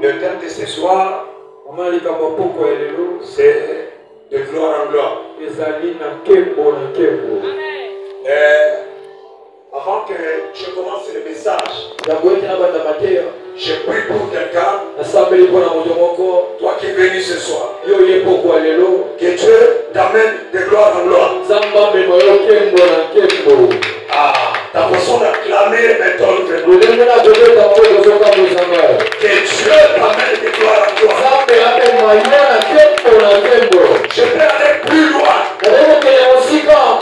Le thème de ce soir, c'est de gloire en gloire. Avant que je commence le message, je prie pour quelqu'un, toi qui es venu ce soir, que Dieu t'amène de gloire en gloire. Ah, ta façon d'acclamer m'étonne vraiment. Que Dieu t'amène de gloire en gloire. Je vais aller plus loin.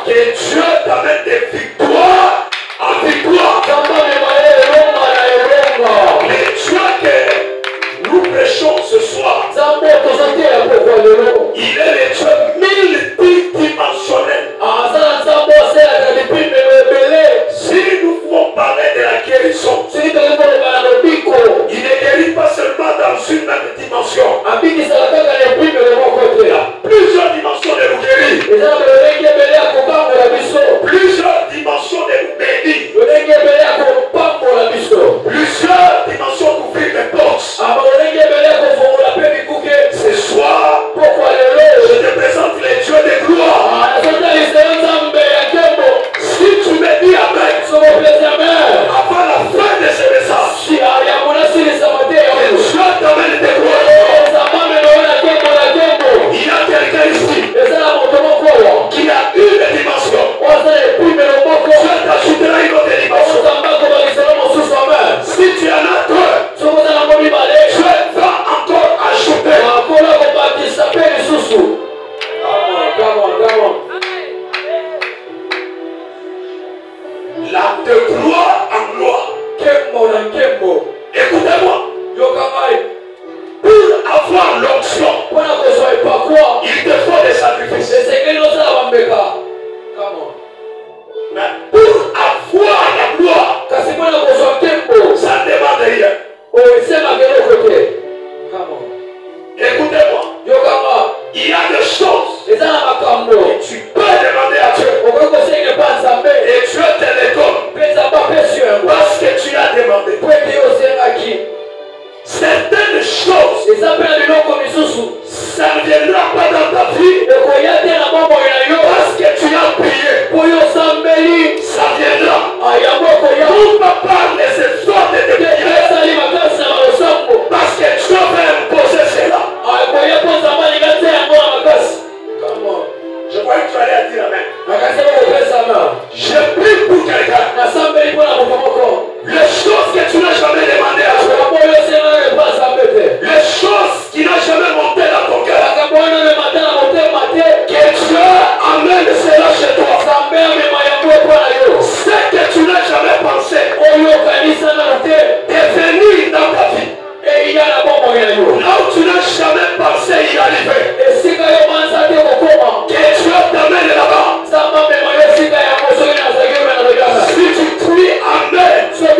Que Dieu t'amène de victoire en victoire. Le Dieu que nous prêchons ce soir, il est le Dieu multidimensionnel. Si nous pouvons parler de la guérison, il ne guérit pas seulement dans une même dimension. Il y a plusieurs dimensions de nous guérir. Plusieurs dimensions de nous bénir. Plusieurs dimensions d'ouvrir les portes. Ce soir, je te présente les dieux de gloire. Si tu me dis Amen, avant la fin de ce message, Dieu t'amène de gloire. Il y a quelqu'un ici qui a une dimension. Dieu t'ajoutera une autre dimension. Si tu en as deux, Dieu va encore ajouter. La de gloire en gloire. Écoutez-moi. Pour avoir l'onction, il te faut des sacrifices. Mais pour avoir la gloire, ça ne demande rien. Écoutez-moi. Il y a des choses que tu peux demander à Dieu. Et Dieu te les donne. Parce que tu l'as demandé. Certaines choses, ça ne viendra pas dans ta vie. Parce que tu as prié. Ça viendra. Pour ma part, les efforts de prier. Parce que Dieu va imposer cela. Je croyais que tu allais dire Amen. Je prie pour quelqu'un. Les choses que tu n'as jamais demandé à Dieu. Les choses qui n'ont jamais monté dans ton cœur. Que Dieu amène cela chez toi. Ce que tu n'as jamais pensé devenir dans ta vie. Là où tu n'as jamais pensé y arriver. Que Dieu t'amène là-bas. Si tu cries Amen, c'est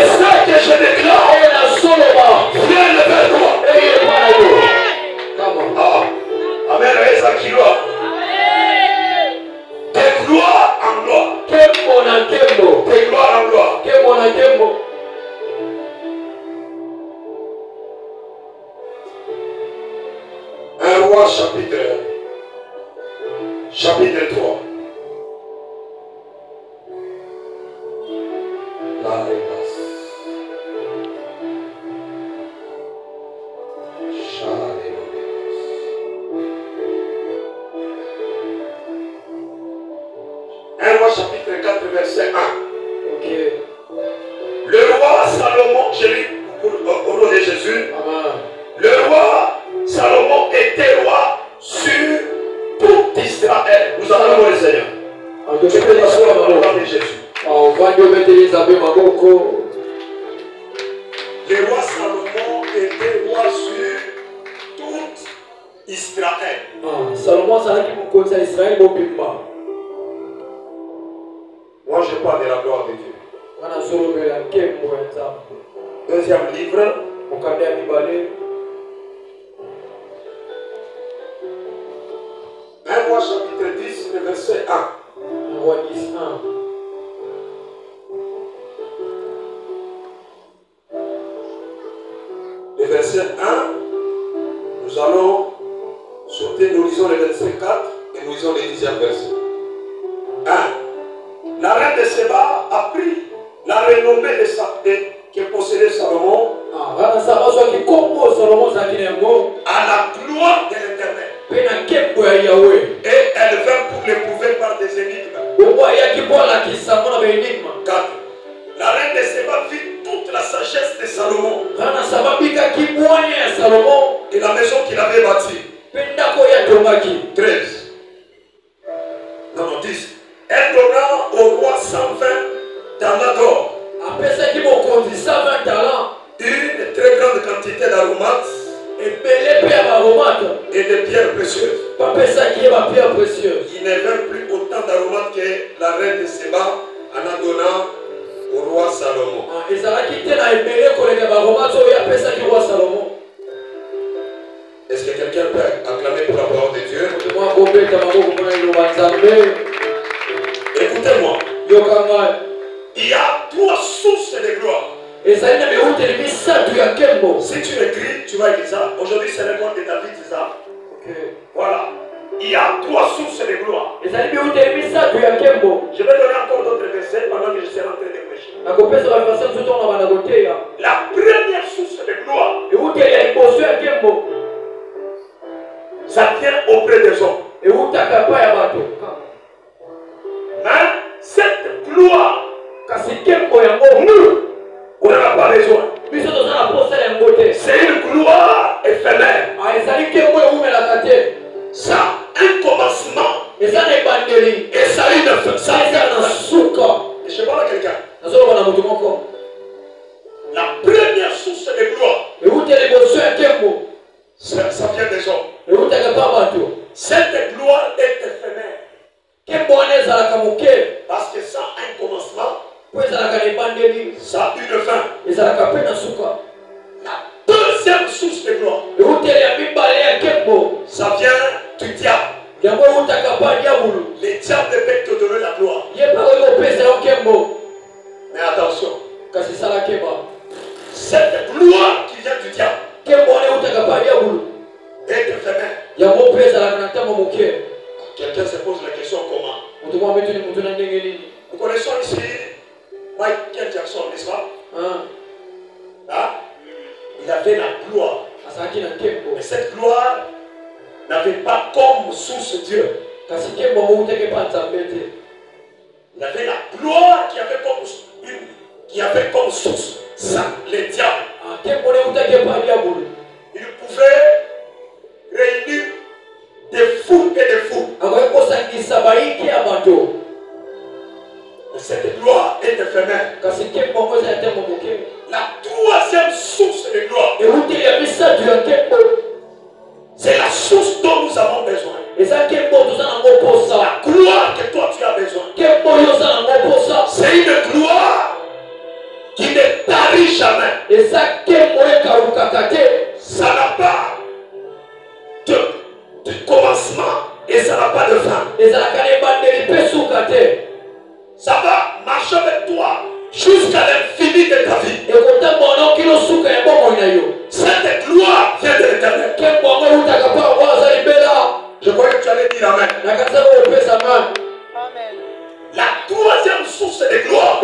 ça que je déclare. Viens vers toi. Amen. De gloire en gloire. De gloire en gloire. 1 Roi chapitre 3. La réponse. Un roi chapitre 4 verset 1. Okay. Le roi Salomon, je lis au nom de Jésus. Amen. Le roi Salomon était roi sur tout Israël. Nous allons le Seigneur. Tu peux t'asseoir dans le nom de Jésus. Le roi Salomon était roi sur tout Israël. Salomon, ça dit pour côté Israël, moi je parle de la gloire de Dieu. Deuxième livre. 1 Roi chapitre 10, le verset 1. 1 Roi 10, 1. verset 1, nous allons sauter, nous lisons le verset 4 et nous lisons le 10e verset. 1. La reine de Séba a pris la renommée que possédait Salomon à la gloire de l'Éternel. Et elle vint pour l'éprouver par des énigmes. 4. La reine de Séba vit toute la sagesse de Salomon et la maison qu'il avait bâtie. 13. Non, 10. Elle donna au roi 120 talents d'or. Une très grande quantité d'aromates et de pierres précieuses. Il ne vint plus autant d'aromates que la reine de Séba en a donné au roi Salomon. Est-ce que quelqu'un peut acclamer pour la parole de Dieu? Écoutez-moi. Il y a 3 sources de gloire. Si tu écris, tu vas écrire ça. Aujourd'hui, c'est le nom de David, c'est ça? Voilà. Il y a 3 sources de gloire. Je vais donner encore d'autres versets pendant que je suis en train de prêcher. La première source de gloire, ça vient auprès des hommes. Mais cette gloire, nous, on n'en a pas besoin. C'est une gloire éphémère. Ça a un commencement. Et ça a une fin. Ça a une fin. Je parle à quelqu'un. La première source de gloire, ça vient des hommes. Cette gloire est éphémère. Parce que ça a un commencement. Ça a une fin. La deuxième source de gloire, ça vient du diable. Les diables peuvent te donner la gloire. Mais attention, cette gloire qui vient du diable est éphémère. Quelqu'un se pose la question comment? Nous connaissons ici Michael Jackson, n'est-ce pas? Hein? Il avait la gloire. Mais cette gloire n'avait pas comme source Dieu. Il avait la gloire qui avait comme source ça, les diables. Il pouvait réunir des fous et des fous. Mais cette gloire est éphémère. La troisième source de gloire, c'est la source dont nous avons besoin. La gloire que toi tu as besoin. C'est une gloire qui ne tarit jamais. Ça n'a pas de commencement et ça n'a pas de fin. Ça va marcher avec toi jusqu'à l'infini de ta vie. Cette gloire vient de l'Éternel. Je crois que tu allais dire Amen. La troisième source de gloire,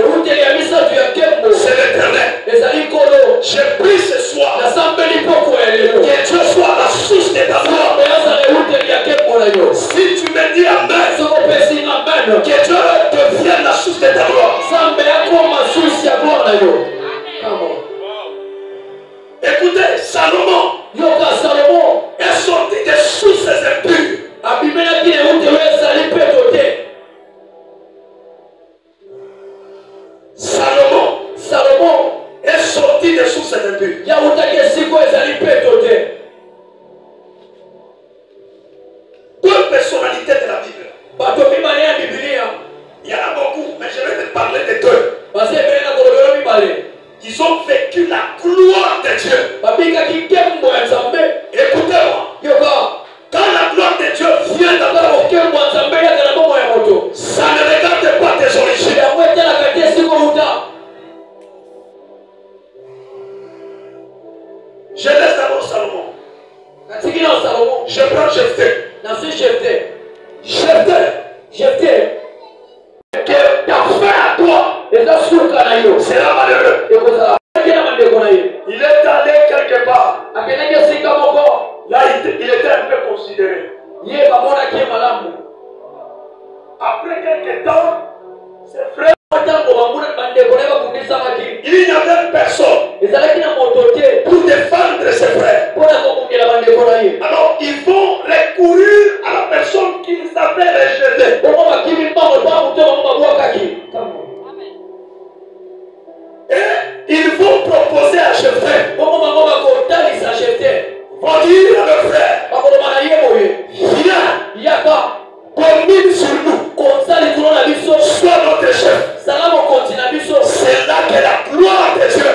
c'est l'Éternel. Je prie ce soir que Dieu soit la source de ta gloire. Si tu me dis Amen, que Dieu devienne la source de ta gloire. Écoutez, Salomon est sorti des sources impures. Salomon est sorti des sources impures. Deux personnalités de la Bible. Il y en a beaucoup, mais je vais te parler de deux. Ils ont vécu la gloire de Dieu. Écoutez-moi. Quand la gloire de Dieu vient dans ta vie, ça ne regarde pas tes origines. Je laisse prends Jephthé. Jephthé. Que ta fin à toi sera malheureux. Il est allé quelque part. Là, il était un peu considéré. Après quelque temps, ses frères, il n'y avait personne pour défendre ses frères. Alors, ils vont recourir à la personne qu'ils avaient rejetée. Et ils vont proposer à Jephthé. Vont dire à leurs frères, viens, domine sur nous, sois notre chef. C'est là que la gloire de Dieu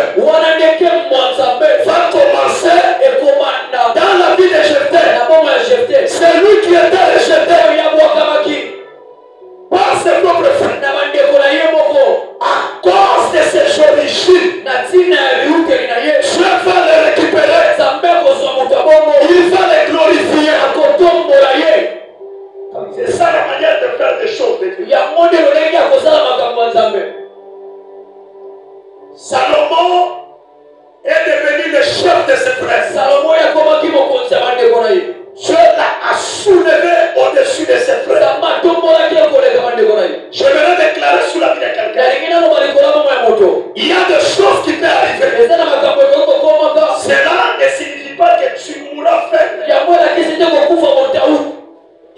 va commencer dans la vie de Jephthé. C'est lui qui était rejeté par ses propres frères. À cause de ses origines, Dieu va les récupérer. Il va les glorifier. C'est ça la manière de faire des choses de Dieu. Salomon est devenu le chef de ses frères. Dieu l'a soulevé au-dessus de ses frères. Je vais déclarer sous la vie de quelqu'un. Il y a des choses qui peuvent arriver. Cela ne signifie pas que tu mourras faible.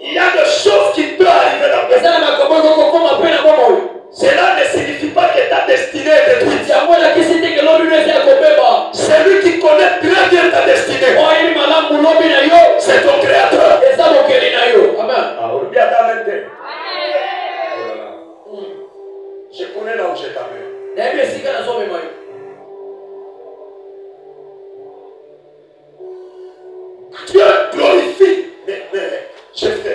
Il y a des choses qui peuvent arriver dans ta vie. Cela ne signifie pas que ta destinée est détruite. C'est lui qui connaît très bien ta destinée. C'est ton créateur. Amen. Je connais là où je t'amène. Dieu glorifie Jephthé.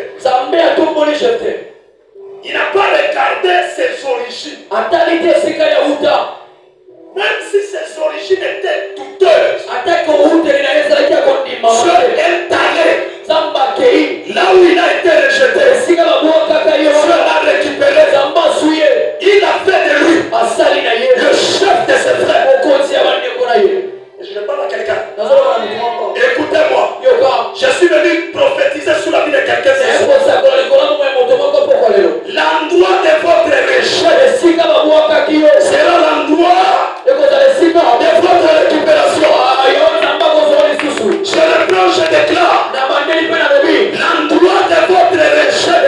Il n'a pas regardé ses origines. Même si ses origines étaient douteuses, Dieu est allé là où il a été rejeté. Dieu l'a récupéré. Il a fait de lui le chef de ses frères. Je ne parle à quelqu'un. Écoutez-moi. Je suis venu prophétiser sur la vie de quelqu'un. L'endroit de votre rejet sera l'endroit de votre récupération. Je reprends, je déclare. L'endroit de votre rejet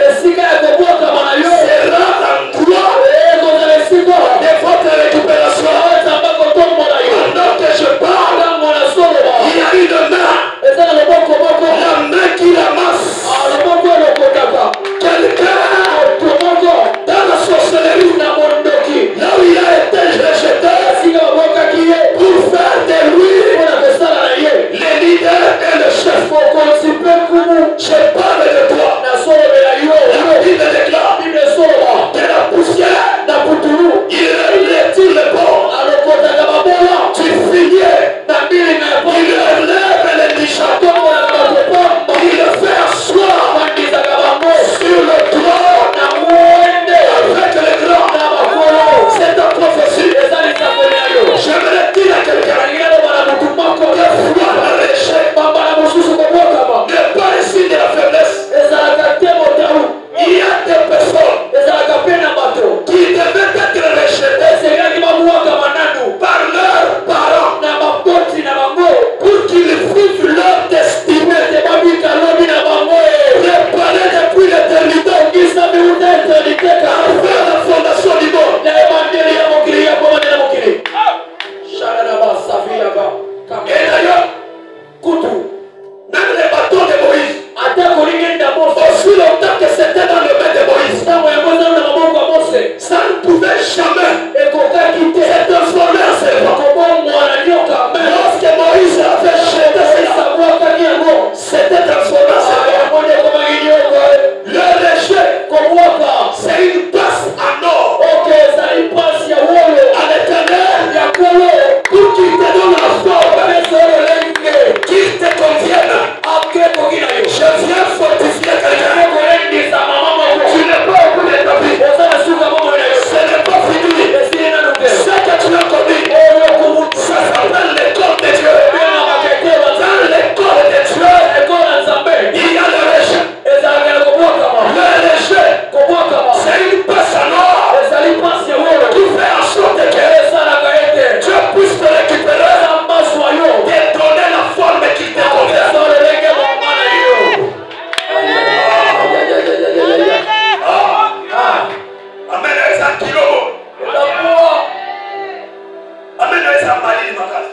Maline Makas.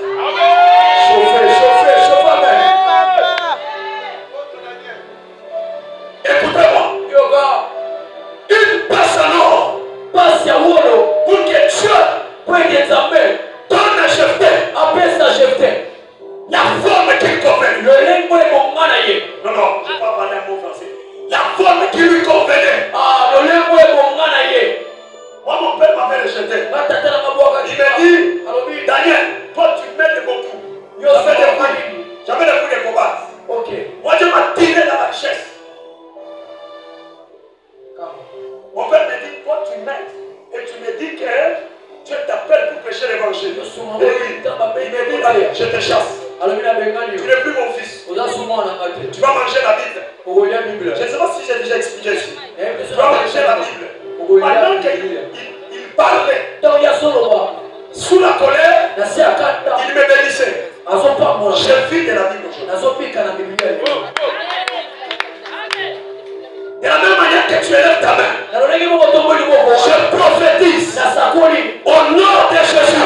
Chauffez, amen. Écoutez-moi. Une passe en or. Passe ya wolo. Pour que Dieu donne à Jephthé la forme qu'il convenait. Non, non, je ne vais pas parler un mot français. La forme qui lui convenait. Moi, mon père m'avait rejeté. Il m'a dit, Daniel, toi tu mets beaucoup. J'avais des coups de combat. Ok. Moi, Dieu m'a tiré dans la chaise. Mon père me dit, toi tu m'aides. Et tu me dis que Dieu t'appelle pour prêcher l'évangile. Et oui, il me dit, je te chasse. Tu n'es plus mon fils. Tu vas manger la Bible. Je ne sais pas si j'ai déjà expliqué ici. Tu vas manger la Bible. Pendant qu'il parlait, sous la colère, il me bénissait. Je vis de la Bible aujourd'hui. De la même manière que tu élèves ta main, je prophétise au nom de Jésus.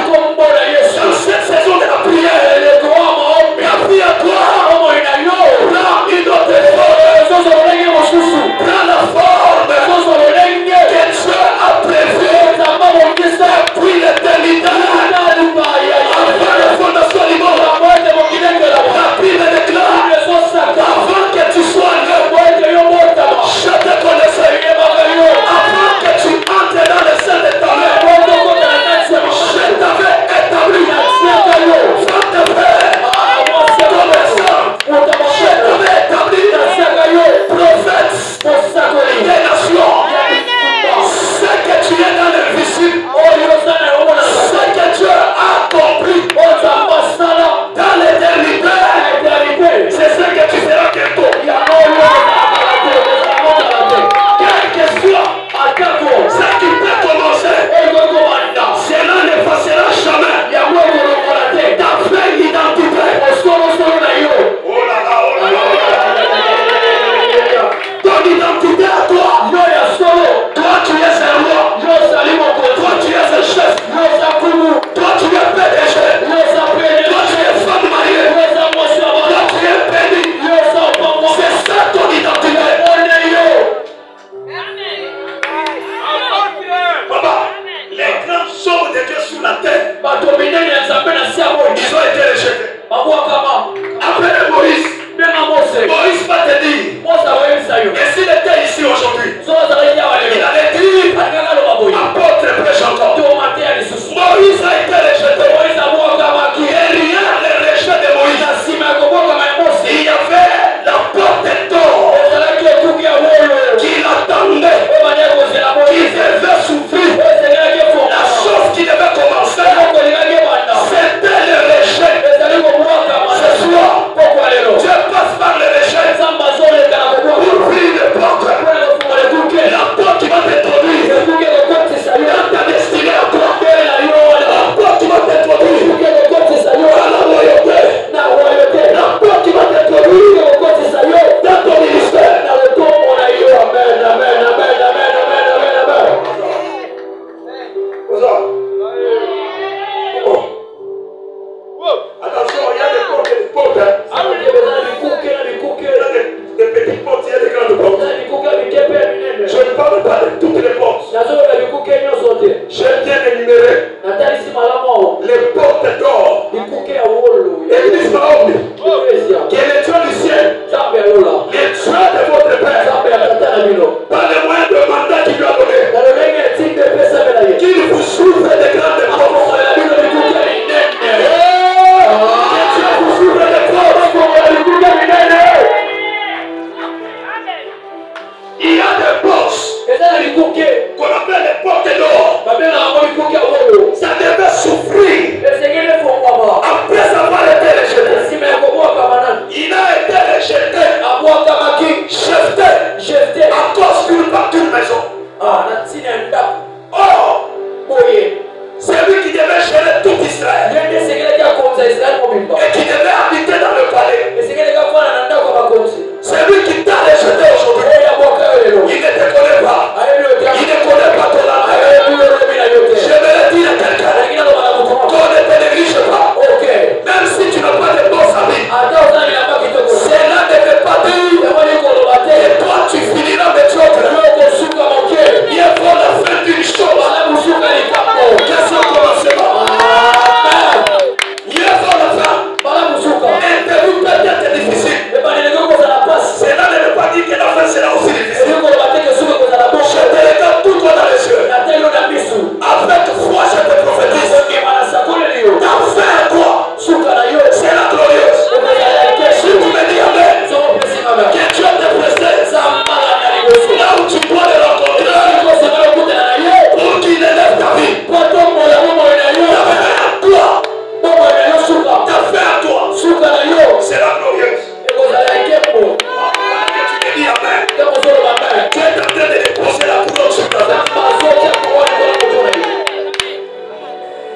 Dans cette saison de la prière, la vie à toi, prends une autre forme. Prends la forme que Dieu a prévue depuis l'éternité. Avant la fondation du monde, la Bible déclare avant que tu sois né, je te connaissais. Avant que tu entres dans le sein de ta mère, je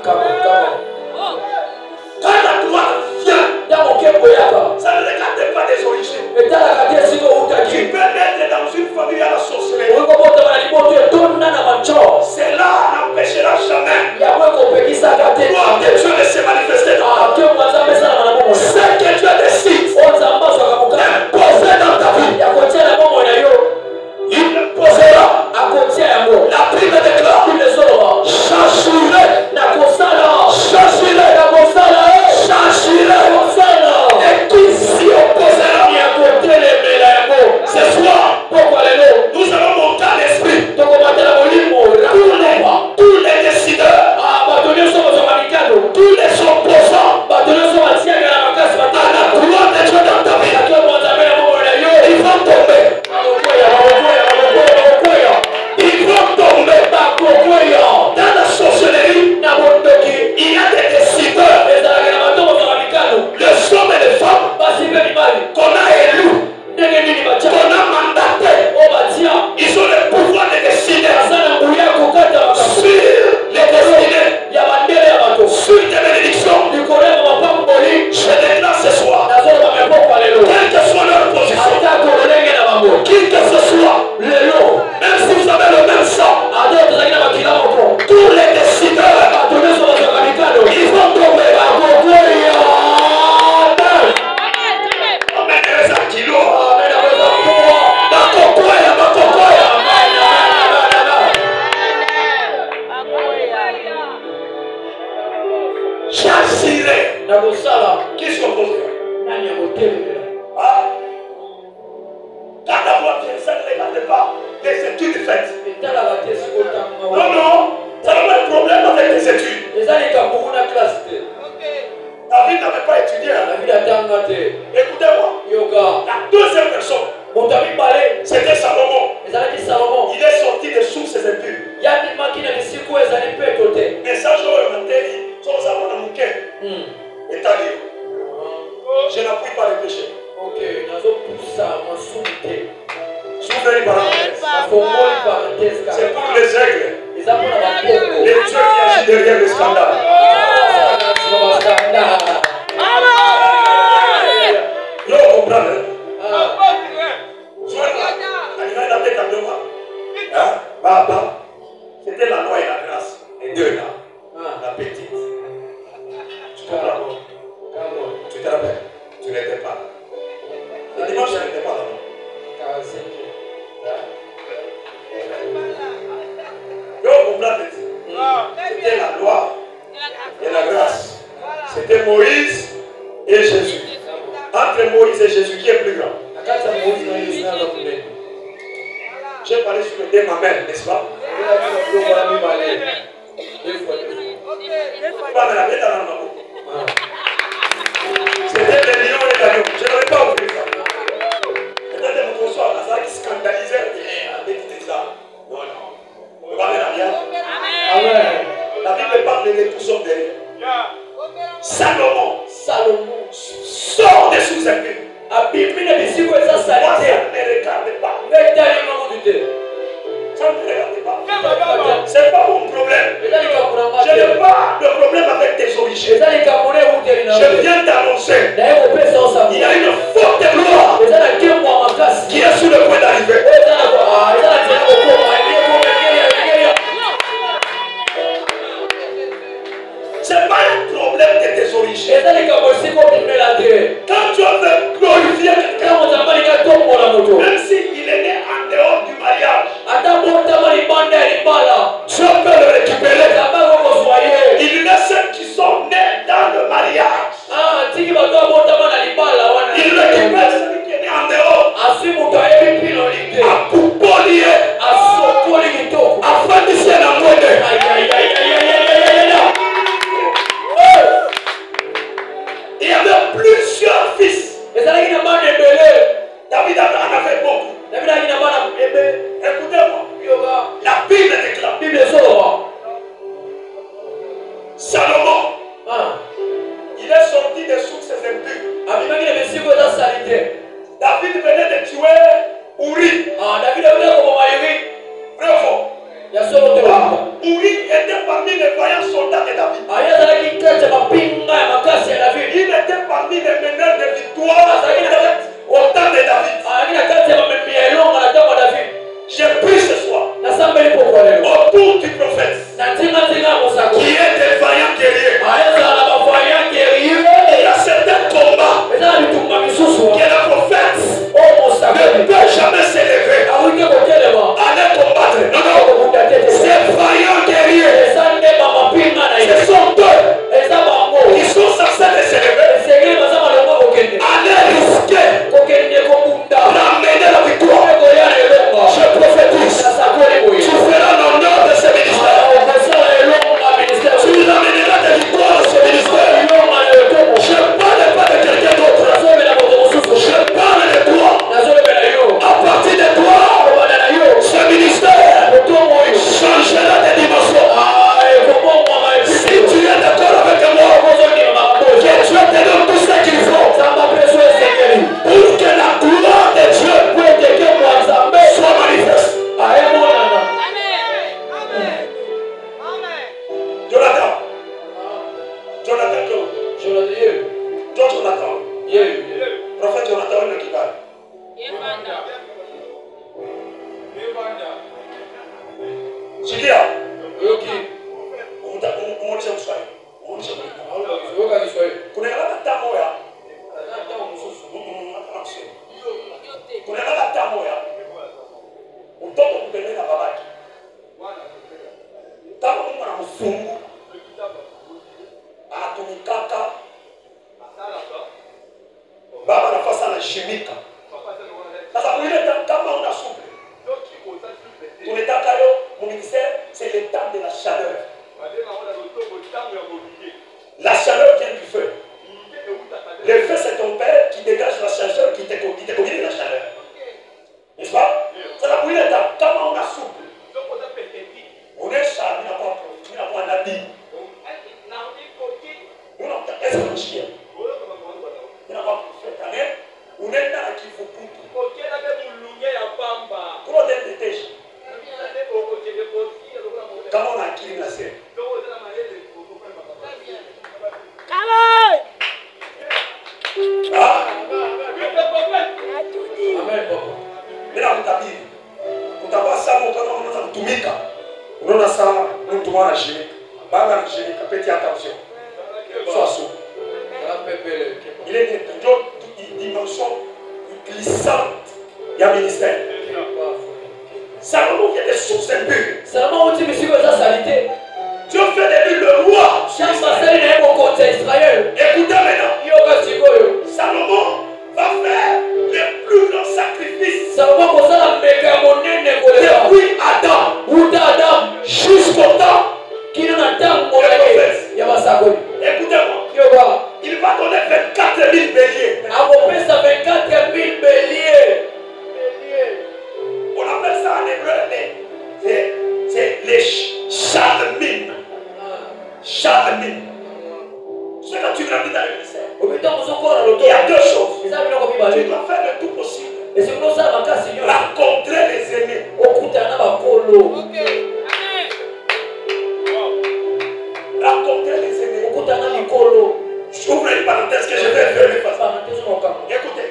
Quand la gloire vient, ça ne regarde pas des origines. Tu peux naître dans une famille à la sorcellerie. Cela n'empêchera jamais la gloire de Dieu de se manifester dans ta vie. Ce que Dieu décide d'imposer dans ta vie, il imposera. La Bible déclare et qui s'y opposera. Ce soir, nous allons monter à l'esprit. Tous les décideurs, tous les opposants à la gloire de Dieu dans ta vie, ils vont tomber. Ils vont tomber. Dans la sorcellerie, il y a des décideurs, les hommes et les femmes qu'on a élus, qu'on a mandatés. Ils ont le pouvoir de décider sur les destinées, sur des bénédictions. Je déclare ce soir, quelle que soit leur position, qui que ce soit, même si vous avez le même sang, tous les décideurs, ils vont tomber. J'agirai. Qui s'opposera? Quand la voix vient, ça ne regarde pas les études faites. Non, ça n'a pas de problème avec les études. David n'avait pas étudié. Écoutez-moi. La deuxième personne, c'était Salomon. Il est sorti des sources impures. Mais ça, je n'appuie pas le péché. S'ouvre une parenthèse. C'est pour les aigles. Les dieux qui agissent derrière le scandale. Vous comprenez? C'était la loi et la grâce. Les deux là. La petite. Tu comprends? Tu te rappelles? Tu n'étais pas là. Le dimanche, tu n'étais pas là. Vous comprenez? C'était la loi et la grâce. C'était Moïse et Jésus. Entre Moïse et Jésus, qui est plus grand? J'ai parlé sur le thème Amen, n'est-ce pas? C'était des lions et des lions. Je n'aurais pas oublié ça. Peut-être que votre soir, ça qui scandalisait avec ça. Non. On va aller à rien. Amen. La Bible parle de tout sauf derrière. Salomon sort des sous-impôts. Moi, ça ne me regarde pas. Ça ne me regarde pas. C'est pas mon problème. Je n'ai pas de problème avec tes origines. Je viens d'annoncer. Il y a une forte gloire qui est sur le point d'arriver. C'est pas un problème de tes origines. Quand tu veux glorifier quelqu'un, même s'il est né en dehors du mariage, tu peux le récupérer. Il y a ceux qui sont nés dans le mariage. Il récupère celui qui est né en dehors. À Poupoli, afin de s'y envoyer. Il y avait plusieurs fils. David en avait beaucoup. Écoutez-moi. La Bible déclare. Salomon. Il est sorti des sources impures. David venait de tuer Uri. Vrai ou faux? Uri était parmi les vaillants soldats de David. Jonathan. Prophète Jonathan, on est qui va. Sikia. Umuonesha Kiswahili. Umuonesha Kiswahili. Kuna kama tamu ya. Kuna kama tamu ya. Mtoto kupeleka babaki. Kama Mungu anamfungu. Anatumikaka. Baba nafasi anashimika. Sasa mwile kama una suple. Tunataka leo mon ministère, c'est le temps de la chaleur. La chaleur vient du feu. Le feu, c'est ton père qui dégage la chaleur, qui te communique la chaleur. N'est-ce pas? C'est la première étape. Comment on a souple? On est charmé, on n'a pas un habit. On n'a pas un chien. On n'a pas un chien. On est là qui vous pousse. Comment est-ce que tu comment on a acquis la scène? Amen. Bila mtabiri. Utakuwa sababu kama unaweza kutumika. Unaona sana mtu mwana shirika. Baba na shirika peti attention. Sois il est une dimension glissante. Il y a ministère. Salomon vient des sources impures. Salomon dit que ça salité. Dieu fait de lui le roi. Écoutez maintenant. Salomon va faire les plus grands sacrifices. Depuis Adam jusqu'au temps qu'il en attend. Écoutez-moi. Il va donner 24 000 béliers. On appelle ça en hébreu c'est les chalmines. Chalmines. C'est quand tu grandis dans le ministère. Il y a deux choses. Tu dois faire le tout possible. Rencontrer les aînés. Rencontrer les aînés. J'ouvre une parenthèse que je vais faire. Écoutez.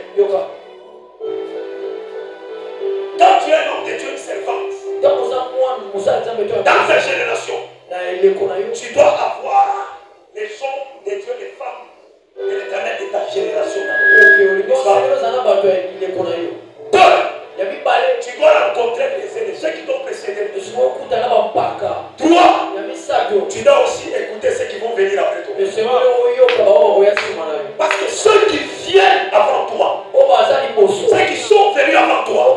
Quand tu es un homme de Dieu, une servante, dans cette génération, tu dois avoir les hommes de Dieu, les femmes de l'éternel de ta génération. Tu dois rencontrer les aînés, ceux qui t'ont précédé. 3. Tu dois aussi écouter ceux qui vont venir après toi. Parce que ceux qui viennent avant toi, ceux qui sont venus avant toi,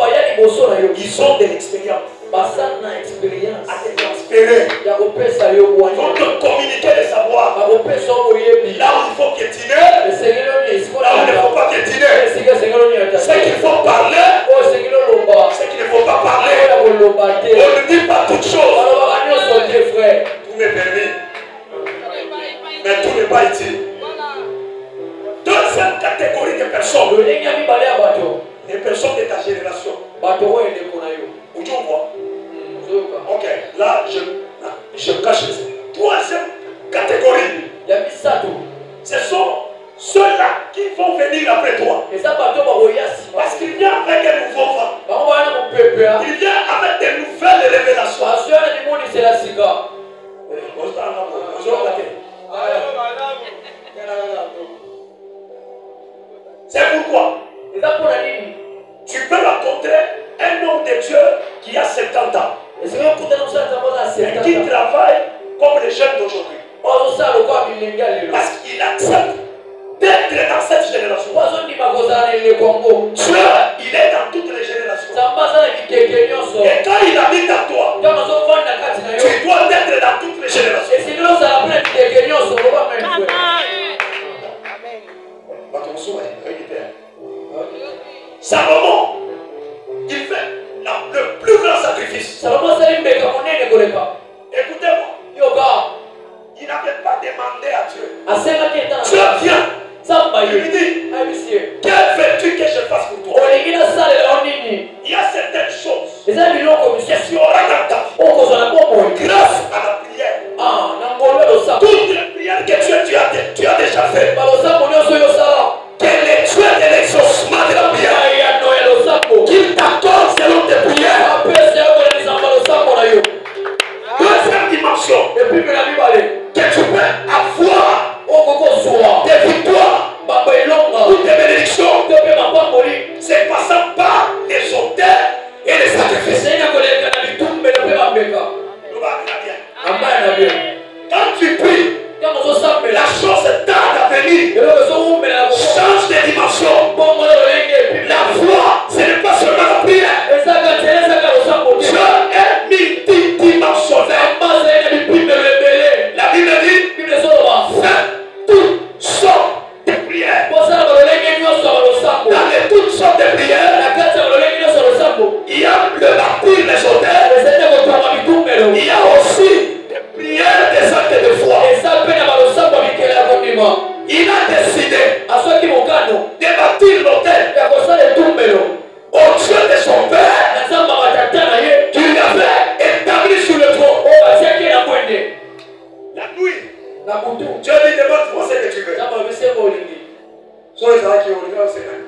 ils ont de l'expérience. À te transférer. Ils vont te communiquer les savoirs. Là où il faut piétiner, là où il ne faut pas piétiner. Ce qu'il faut parler, ce qu'il ne faut pas parler. On ne dit pas toutes choses. Tout m'est permis, mais tout n'est pas utile. Deuxième catégorie de personnes, les personnes de ta génération. Où tu vois? Ok, là je cache les. Troisième catégorie, ce sont ceux-là qui vont venir après toi. Parce qu'il vient avec un nouveau vent. Il vient avec des nouvelles révélations. C'est pourquoi tu peux rencontrer un homme de Dieu qui a 70 ans et qui travaille comme les jeunes d'aujourd'hui. Parce qu'il accepte d'être dans cette génération. Dieu, il est dans toutes les générations. Et quand il habite en toi, tu dois être dans toutes les générations. Salomon, il fait le plus grand sacrifice. Écoutez-moi. Il n'avait pas demandé à Dieu. Dieu vient. Il lui dit, quelle veux-tu que je fasse pour toi? Il y a certaines choses que tu auras dans ta vie grâce à la prière. Toutes les prières que tu as déjà déjà fait. Que le Dieu de l'exaucement de la prière, qu'il t'accorde selon tes prières. Deuxième dimension, que tu peux avoir des victoires ou des bénédictions, c'est passant par les autels et les sacrifices. Quand tu pries, la chose tarde à venir. Change de dimension. La foi, ce n'est pas seulement la prière. Dieu est multidimensionnel. La Bible dit, faites toutes sortes de prières. Dans les toutes sortes de prières, il y a le bâtir les autels. Il y a aussi des prières des actes de foi. Il a décidé de bâtir l'autel au Dieu de son père qui lui avait établi sur le trône. La nuit, Dieu lui demande ce que tu veux. Sur les gens qui ont le c'est même.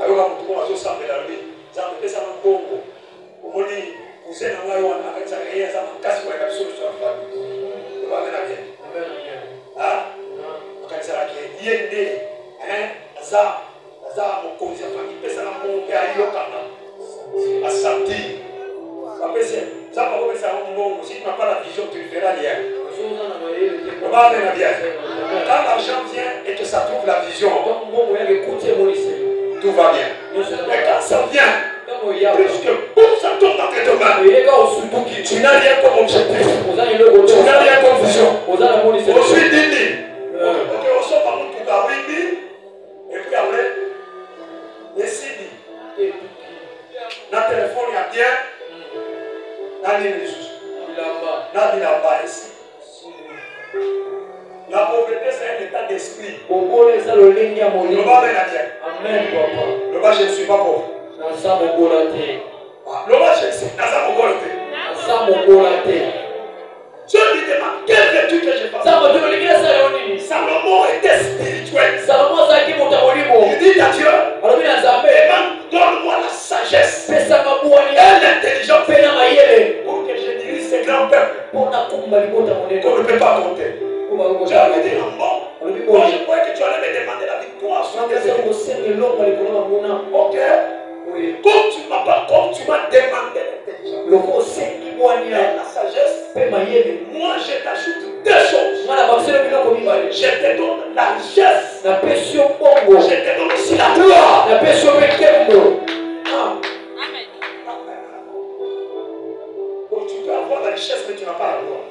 Alors, quand on va se la nuit, ça me fait ça un bon mot. On dit, vous êtes dans la loi, avec ça, rien, ça m'a cassé pour la solution à la famille. On va mener à bien. Ah, quand ça va qui est lié, ça, mon commissaire famille, ça m'a monté à Yokana, à samedi. Après, ça va comme ça, si tu n'as pas la vision, tu le feras hier. On va mener à bien. Quand l'argent vient et que ça trouve la vision, tout va bien. Mais quand ça vient, puisque boum, ça tombe dans tes mains, tu n'as rien comme objectif, tu n'as rien comme vision. Aujourd'hui, 10 000. Ok, on sort par nous pour 8 000, et puis après, les 6 000. Dans le téléphone, il y a bien, dans les ressources, dans les là-bas, ici. La pauvreté, c'est un état d'esprit. Le bas, bien. Le bas, je ne suis pas pauvre. Le bas, je suis dans sa mogoloté. Dieu lui demande quelle vertu que je fasse. Salomon était spirituel. Il dit à Dieu, donne-moi la sagesse et l'intelligence pour que je dirige ce grand peuple qu'on ne peut pas compter. Dieu lui dit non, moi je croyais que tu allais me demander la victoire sur tes ennemis. Ok. Comme tu m'as demandé l'intelligence et la sagesse, moi je t'ajoute deux choses. Je te donne la richesse. Je te donne aussi la gloire. Donc tu peux avoir la richesse mais tu n'as pas la gloire.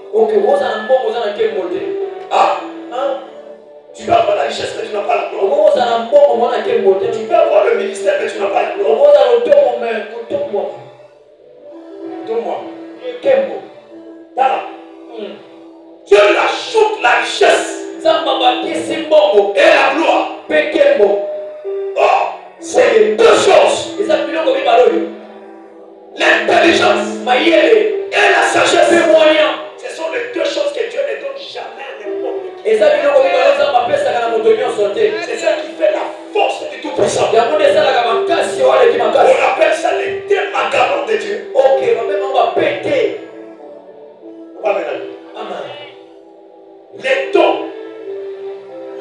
Tu peux avoir la richesse mais tu n'as pas la gloire. Tu peux avoir le ministère mais tu n'as pas la gloire. Donne-moi. Dieu lui ajoute la richesse et la gloire. Oh, c'est deux choses. L'intelligence et la sagesse. Ce sont les deux choses que Dieu ne donne jamais à n'importe qui. C'est ça qui fait la force du Tout-Puissant. On appelle ça les deux macarons de Dieu. On va maintenant. Les dons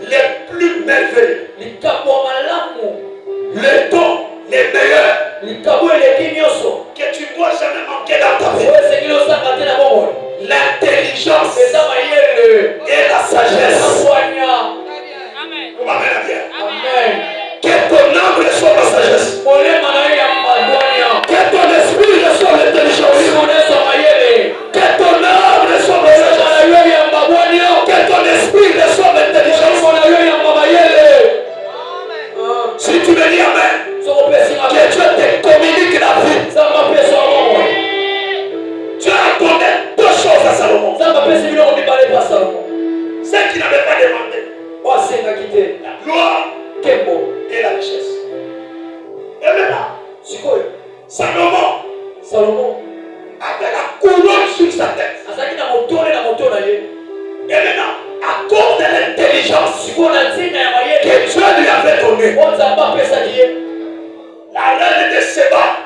les plus merveilleux, les dons les meilleurs que tu ne dois jamais manquer dans ta vie. L'intelligence et la sagesse. Amen. On va mettre bien. Amen. Que ton âme reçoive la sagesse. Que ton esprit reçoive l'intelligence. Que ton âme reçoive la sagesse. Que ton esprit reçoive l'intelligence. Si tu me dis amen, que Dieu te communique la vie. Dieu a donné deux choses à Salomon. Ce qu'il n'avait pas demandé. La gloire et la richesse. Et maintenant, Salomon avait la couronne sur sa tête. donné. oyo nzambe apesaki ye La reine de Séba